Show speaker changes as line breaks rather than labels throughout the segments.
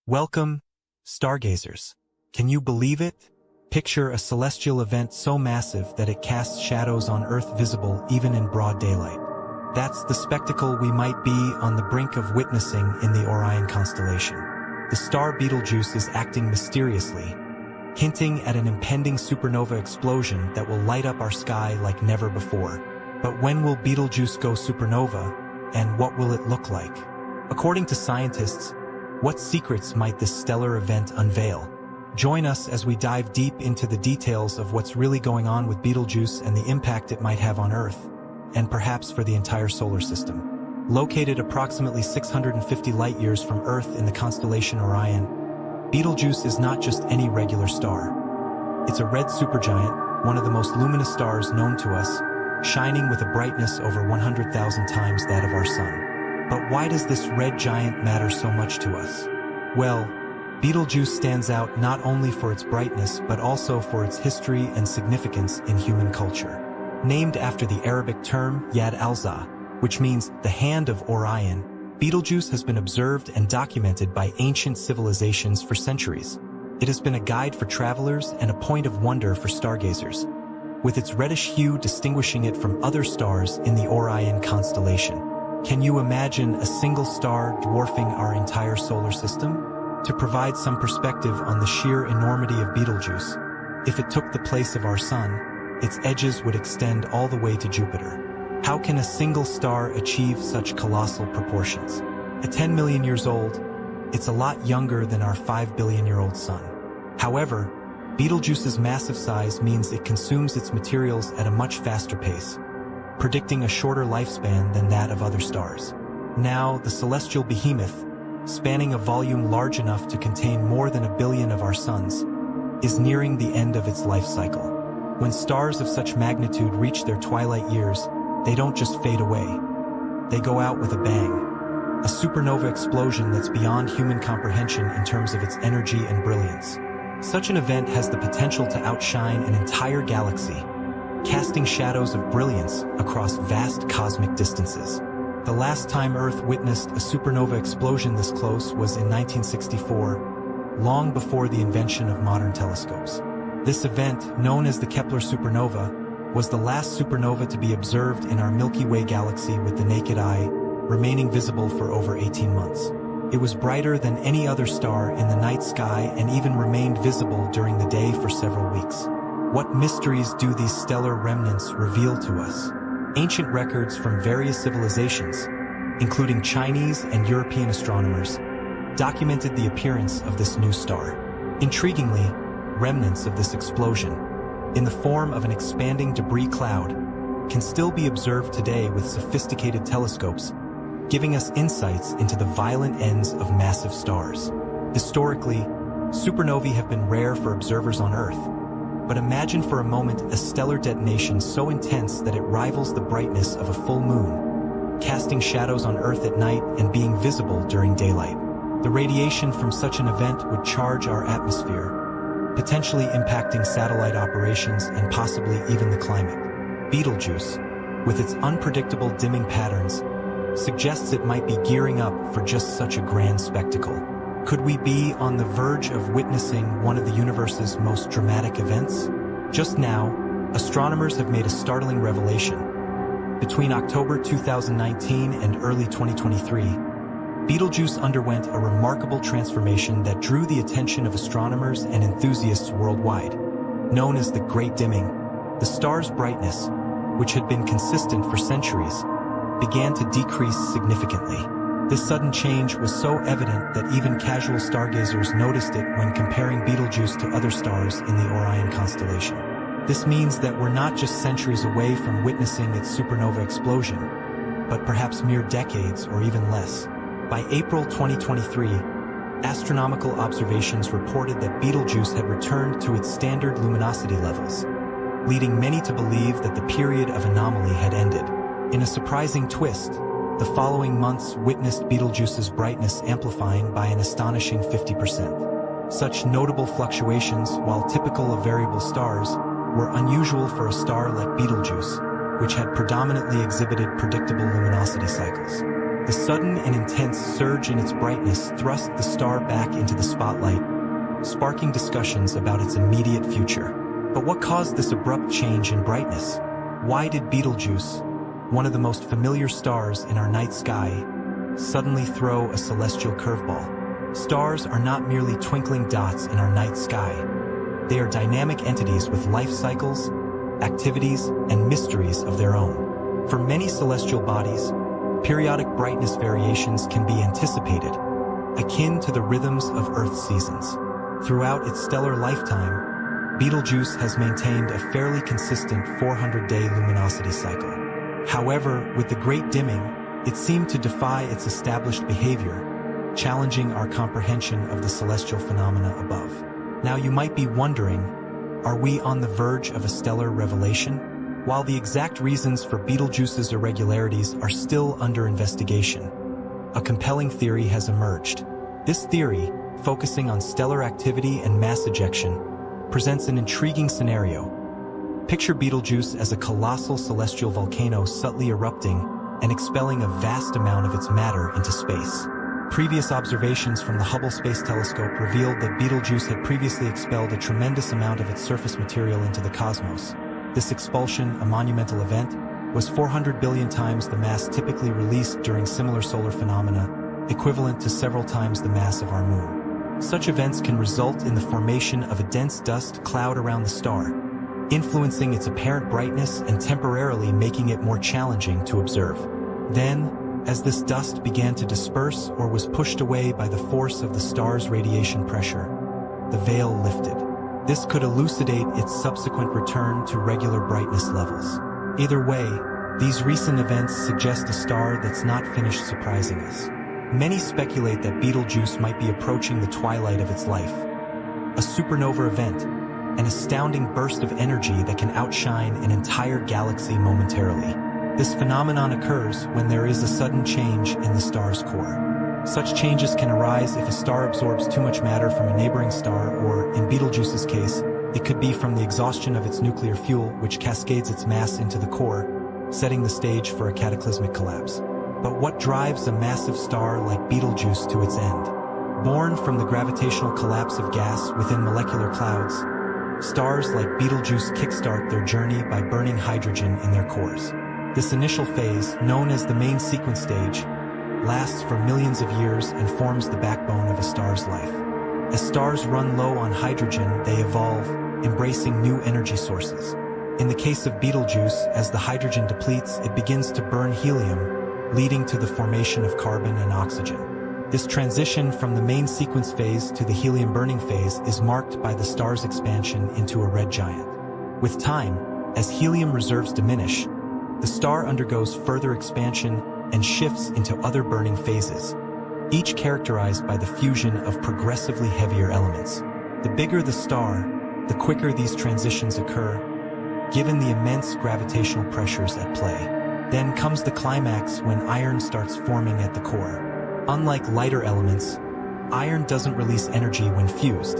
Welcome, stargazers. Can you believe it? Picture a celestial event so massive that it casts shadows on Earth visible even in broad daylight. That's the spectacle we might be on the brink of witnessing in the Orion constellation. The star Betelgeuse is acting mysteriously, hinting at an impending supernova explosion that will light up our sky like never before. But when will Betelgeuse go supernova, and what will it look like? According to scientists, what secrets might this stellar event unveil? Join us as we dive deep into the details of what's really going on with Betelgeuse and the impact it might have on Earth, and perhaps for the entire solar system. Located approximately 650 light-years from Earth in the constellation Orion, Betelgeuse is not just any regular star. It's a red supergiant, one of the most luminous stars known to us, shining with a brightness over 100,000 times that of our Sun. But why does this red giant matter so much to us? Well, Betelgeuse stands out not only for its brightness but also for its history and significance in human culture. Named after the Arabic term Yad al-Za, which means the hand of Orion, Betelgeuse has been observed and documented by ancient civilizations for centuries. It has been a guide for travelers and a point of wonder for stargazers, with its reddish hue distinguishing it from other stars in the Orion constellation. Can you imagine a single star dwarfing our entire solar system? To provide some perspective on the sheer enormity of Betelgeuse, if it took the place of our Sun, its edges would extend all the way to Jupiter. How can a single star achieve such colossal proportions? At 10 million years old, it's a lot younger than our 5 billion-year-old Sun. However, Betelgeuse's massive size means it consumes its materials at a much faster pace, predicting a shorter lifespan than that of other stars. Now, the celestial behemoth, spanning a volume large enough to contain more than 1 billion of our suns, is nearing the end of its life cycle. When stars of such magnitude reach their twilight years, they don't just fade away. They go out with a bang. A supernova explosion that's beyond human comprehension in terms of its energy and brilliance. Such an event has the potential to outshine an entire galaxy, casting shadows of brilliance across vast cosmic distances. The last time Earth witnessed a supernova explosion this close was in 1964, long before the invention of modern telescopes. This event, known as the Kepler supernova, was the last supernova to be observed in our Milky Way galaxy with the naked eye, remaining visible for over 18 months. It was brighter than any other star in the night sky and even remained visible during the day for several weeks. What mysteries do these stellar remnants reveal to us? Ancient records from various civilizations, including Chinese and European astronomers, documented the appearance of this new star. Intriguingly, remnants of this explosion, in the form of an expanding debris cloud, can still be observed today with sophisticated telescopes, giving us insights into the violent ends of massive stars. Historically, supernovae have been rare for observers on Earth. But imagine for a moment a stellar detonation so intense that it rivals the brightness of a full moon, casting shadows on Earth at night and being visible during daylight. The radiation from such an event would charge our atmosphere, potentially impacting satellite operations and possibly even the climate. Betelgeuse, with its unpredictable dimming patterns, suggests it might be gearing up for just such a grand spectacle. Could we be on the verge of witnessing one of the universe's most dramatic events? Just now, astronomers have made a startling revelation. Between October 2019 and early 2023, Betelgeuse underwent a remarkable transformation that drew the attention of astronomers and enthusiasts worldwide. Known as the Great Dimming, the star's brightness, which had been consistent for centuries, began to decrease significantly. This sudden change was so evident that even casual stargazers noticed it when comparing Betelgeuse to other stars in the Orion constellation. This means that we're not just centuries away from witnessing its supernova explosion, but perhaps mere decades or even less. By April 2023, astronomical observations reported that Betelgeuse had returned to its standard luminosity levels, leading many to believe that the period of anomaly had ended. In a surprising twist, the following months witnessed Betelgeuse's brightness amplifying by an astonishing 50%. Such notable fluctuations, while typical of variable stars, were unusual for a star like Betelgeuse, which had predominantly exhibited predictable luminosity cycles. The sudden and intense surge in its brightness thrust the star back into the spotlight, sparking discussions about its immediate future. But what caused this abrupt change in brightness? Why did Betelgeuse, one of the most familiar stars in our night sky, suddenly throw a celestial curveball? Stars are not merely twinkling dots in our night sky. They are dynamic entities with life cycles, activities, and mysteries of their own. For many celestial bodies, periodic brightness variations can be anticipated, akin to the rhythms of Earth's seasons. Throughout its stellar lifetime, Betelgeuse has maintained a fairly consistent 400-day luminosity cycle. However, with the Great Dimming, it seemed to defy its established behavior, challenging our comprehension of the celestial phenomena above. Now you might be wondering, are we on the verge of a stellar revelation? While the exact reasons for Betelgeuse's irregularities are still under investigation, a compelling theory has emerged. This theory, focusing on stellar activity and mass ejection, presents an intriguing scenario. Picture Betelgeuse as a colossal celestial volcano subtly erupting and expelling a vast amount of its matter into space. Previous observations from the Hubble Space Telescope revealed that Betelgeuse had previously expelled a tremendous amount of its surface material into the cosmos. This expulsion, a monumental event, was 400 billion times the mass typically released during similar solar phenomena, equivalent to several times the mass of our moon. Such events can result in the formation of a dense dust cloud around the star, influencing its apparent brightness and temporarily making it more challenging to observe. Then, as this dust began to disperse or was pushed away by the force of the star's radiation pressure, the veil lifted. This could elucidate its subsequent return to regular brightness levels. Either way, these recent events suggest a star that's not finished surprising us. Many speculate that Betelgeuse might be approaching the twilight of its life. A supernova event, an astounding burst of energy that can outshine an entire galaxy momentarily. This phenomenon occurs when there is a sudden change in the star's core. Such changes can arise if a star absorbs too much matter from a neighboring star, or, in Betelgeuse's case, it could be from the exhaustion of its nuclear fuel, which cascades its mass into the core, setting the stage for a cataclysmic collapse. But what drives a massive star like Betelgeuse to its end? Born from the gravitational collapse of gas within molecular clouds, stars like Betelgeuse kickstart their journey by burning hydrogen in their cores. This initial phase, known as the main sequence stage, lasts for millions of years and forms the backbone of a star's life. As stars run low on hydrogen, they evolve, embracing new energy sources. In the case of Betelgeuse, as the hydrogen depletes, it begins to burn helium, leading to the formation of carbon and oxygen. This transition from the main sequence phase to the helium-burning phase is marked by the star's expansion into a red giant. With time, as helium reserves diminish, the star undergoes further expansion and shifts into other burning phases, each characterized by the fusion of progressively heavier elements. The bigger the star, the quicker these transitions occur, given the immense gravitational pressures at play. Then comes the climax when iron starts forming at the core. Unlike lighter elements, iron doesn't release energy when fused,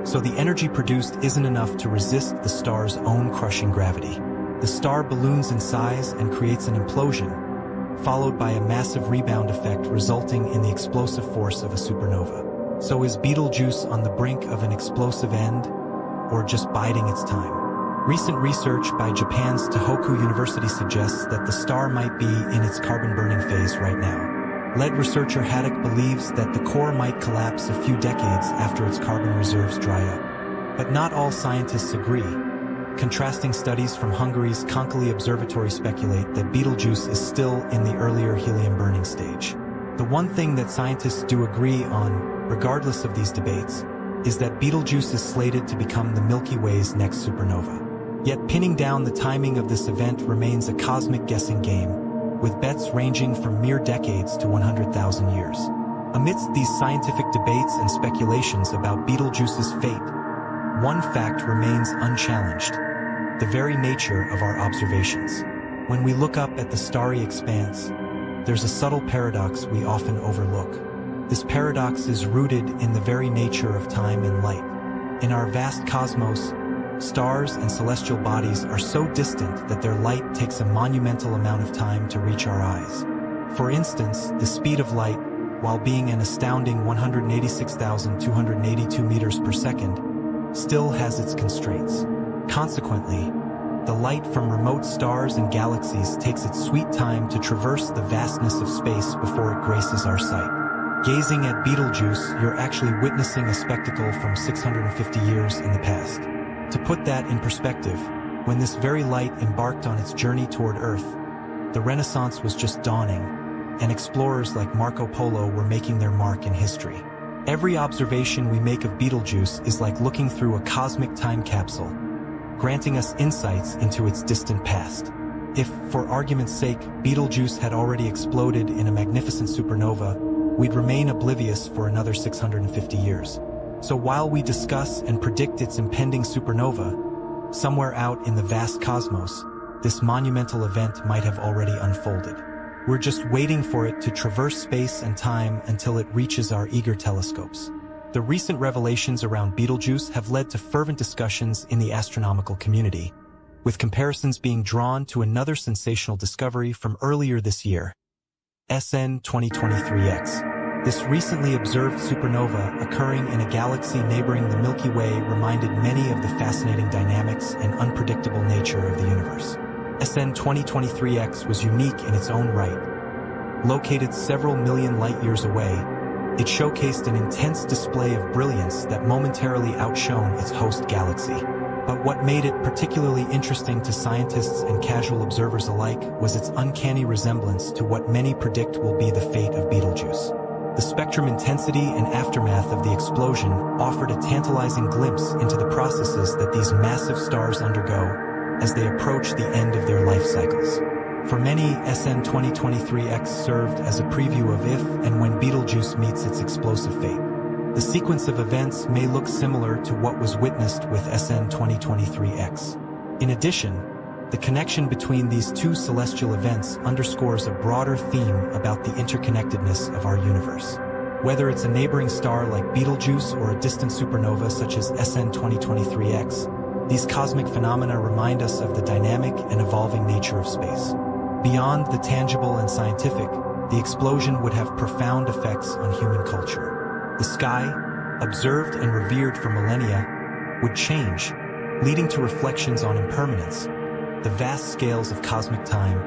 so the energy produced isn't enough to resist the star's own crushing gravity. The star balloons in size and creates an implosion, followed by a massive rebound effect resulting in the explosive force of a supernova. So is Betelgeuse on the brink of an explosive end, or just biding its time? Recent research by Japan's Tohoku University suggests that the star might be in its carbon-burning phase right now. Lead researcher Haddock believes that the core might collapse a few decades after its carbon reserves dry up. But not all scientists agree. Contrasting studies from Hungary's Konkoly Observatory speculate that Betelgeuse is still in the earlier helium-burning stage. The one thing that scientists do agree on, regardless of these debates, is that Betelgeuse is slated to become the Milky Way's next supernova. Yet pinning down the timing of this event remains a cosmic guessing game, with bets ranging from mere decades to 100,000 years. Amidst these scientific debates and speculations about Betelgeuse's fate, one fact remains unchallenged: the very nature of our observations. When we look up at the starry expanse, there's a subtle paradox we often overlook. This paradox is rooted in the very nature of time and light. In our vast cosmos, stars and celestial bodies are so distant that their light takes a monumental amount of time to reach our eyes. For instance, the speed of light, while being an astounding 186,282 meters per second, still has its constraints. Consequently, the light from remote stars and galaxies takes its sweet time to traverse the vastness of space before it graces our sight. Gazing at Betelgeuse, you're actually witnessing a spectacle from 650 years in the past. To put that in perspective, when this very light embarked on its journey toward Earth, the Renaissance was just dawning, and explorers like Marco Polo were making their mark in history. Every observation we make of Betelgeuse is like looking through a cosmic time capsule, granting us insights into its distant past. If, for argument's sake, Betelgeuse had already exploded in a magnificent supernova, we'd remain oblivious for another 650 years. So while we discuss and predict its impending supernova, somewhere out in the vast cosmos, this monumental event might have already unfolded. We're just waiting for it to traverse space and time until it reaches our eager telescopes. The recent revelations around Betelgeuse have led to fervent discussions in the astronomical community, with comparisons being drawn to another sensational discovery from earlier this year, SN 2023X. This recently observed supernova occurring in a galaxy neighboring the Milky Way reminded many of the fascinating dynamics and unpredictable nature of the universe. SN 2023X was unique in its own right. Located several million light-years away, it showcased an intense display of brilliance that momentarily outshone its host galaxy. But what made it particularly interesting to scientists and casual observers alike was its uncanny resemblance to what many predict will be the fate of Betelgeuse. The spectrum intensity and aftermath of the explosion offered a tantalizing glimpse into the processes that these massive stars undergo as they approach the end of their life cycles. For many, SN 2023X served as a preview of if and when Betelgeuse meets its explosive fate. The sequence of events may look similar to what was witnessed with SN 2023X. In addition, the connection between these two celestial events underscores a broader theme about the interconnectedness of our universe. Whether it's a neighboring star like Betelgeuse or a distant supernova such as SN 2023X, these cosmic phenomena remind us of the dynamic and evolving nature of space. Beyond the tangible and scientific, the explosion would have profound effects on human culture. The sky, observed and revered for millennia, would change, leading to reflections on impermanence, the vast scales of cosmic time,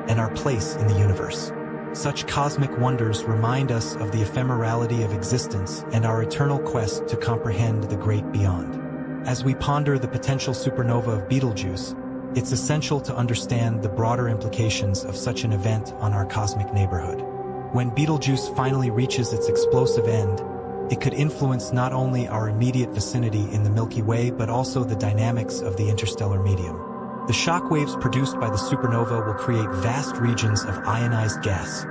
and our place in the universe. Such cosmic wonders remind us of the ephemerality of existence and our eternal quest to comprehend the great beyond. As we ponder the potential supernova of Betelgeuse, it's essential to understand the broader implications of such an event on our cosmic neighborhood. When Betelgeuse finally reaches its explosive end, it could influence not only our immediate vicinity in the Milky Way but also the dynamics of the interstellar medium. The shockwaves produced by the supernova will create vast regions of ionized gas,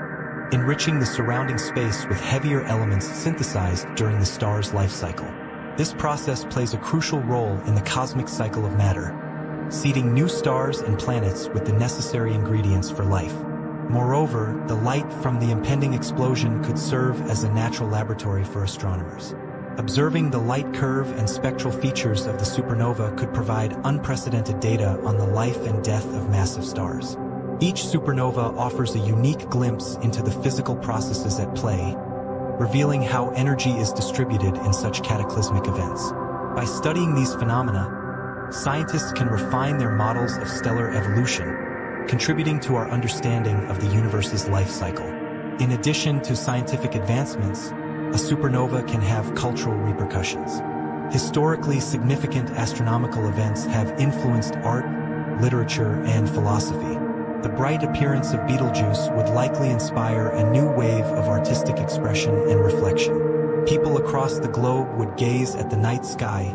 enriching the surrounding space with heavier elements synthesized during the star's life cycle. This process plays a crucial role in the cosmic cycle of matter, seeding new stars and planets with the necessary ingredients for life. Moreover, the light from the impending explosion could serve as a natural laboratory for astronomers. Observing the light curve and spectral features of the supernova could provide unprecedented data on the life and death of massive stars. Each supernova offers a unique glimpse into the physical processes at play, revealing how energy is distributed in such cataclysmic events. By studying these phenomena, scientists can refine their models of stellar evolution, contributing to our understanding of the universe's life cycle. In addition to scientific advancements, a supernova can have cultural repercussions. Historically significant astronomical events have influenced art, literature, and philosophy. The bright appearance of Betelgeuse would likely inspire a new wave of artistic expression and reflection. People across the globe would gaze at the night sky,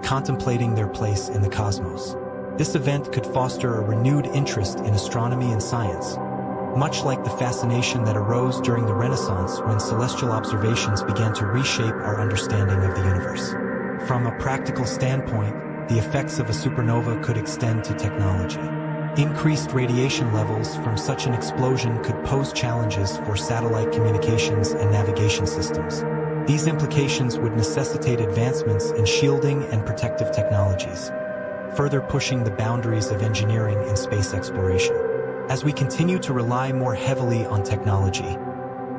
contemplating their place in the cosmos. This event could foster a renewed interest in astronomy and science, much like the fascination that arose during the Renaissance when celestial observations began to reshape our understanding of the universe. From a practical standpoint, the effects of a supernova could extend to technology. Increased radiation levels from such an explosion could pose challenges for satellite communications and navigation systems. These implications would necessitate advancements in shielding and protective technologies, further pushing the boundaries of engineering and space exploration. As we continue to rely more heavily on technology,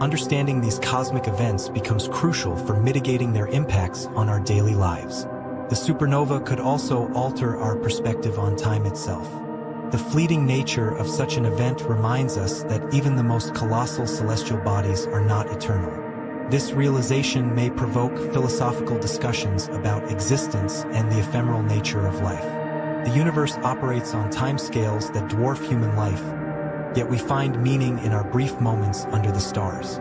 understanding these cosmic events becomes crucial for mitigating their impacts on our daily lives. The supernova could also alter our perspective on time itself. The fleeting nature of such an event reminds us that even the most colossal celestial bodies are not eternal. This realization may provoke philosophical discussions about existence and the ephemeral nature of life. The universe operates on timescales that dwarf human life, yet we find meaning in our brief moments under the stars.